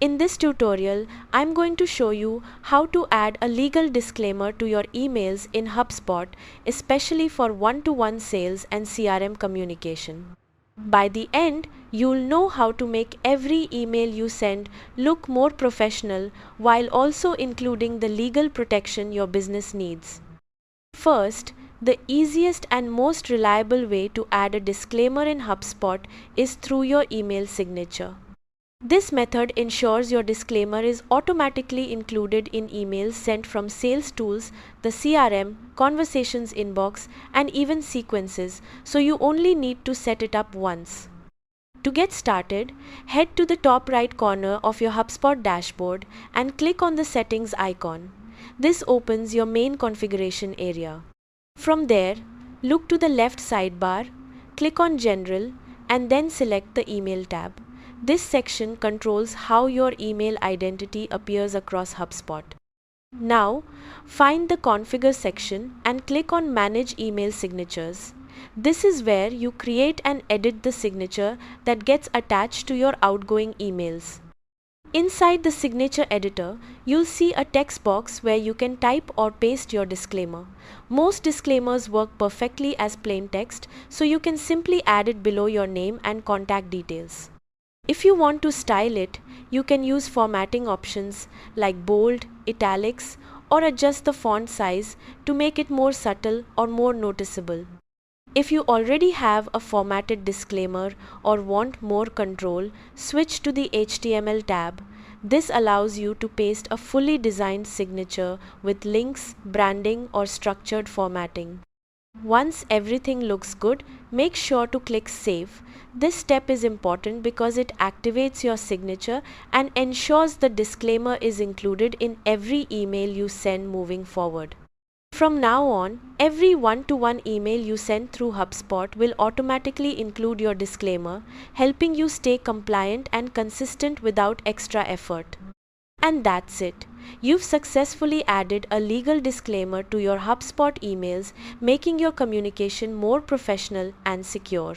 In this tutorial, I'm going to show you how to add a legal disclaimer to your emails in HubSpot, especially for one-to-one sales and CRM communication. By the end, you'll know how to make every email you send look more professional while also including the legal protection your business needs. First, the easiest and most reliable way to add a disclaimer in HubSpot is through your email signature. This method ensures your disclaimer is automatically included in emails sent from sales tools, the CRM, conversations inbox, and even sequences, so you only need to set it up once. To get started, head to the top right corner of your HubSpot dashboard and click on the settings icon. This opens your main configuration area. From there, look to the left sidebar, click on General, and then select the Email tab. This section controls how your email identity appears across HubSpot. Now, find the Configure section and click on Manage Email Signatures. This is where you create and edit the signature that gets attached to your outgoing emails. Inside the signature editor, you'll see a text box where you can type or paste your disclaimer. Most disclaimers work perfectly as plain text, so you can simply add it below your name and contact details. If you want to style it, you can use formatting options like bold, italics, or adjust the font size to make it more subtle or more noticeable. If you already have a formatted disclaimer or want more control, switch to the HTML tab. This allows you to paste a fully designed signature with links, branding, or structured formatting. Once everything looks good, make sure to click Save. This step is important because it activates your signature and ensures the disclaimer is included in every email you send moving forward. From now on, every one-to-one email you send through HubSpot will automatically include your disclaimer, helping you stay compliant and consistent without extra effort. And that's it. You've successfully added a legal disclaimer to your HubSpot emails, making your communication more professional and secure.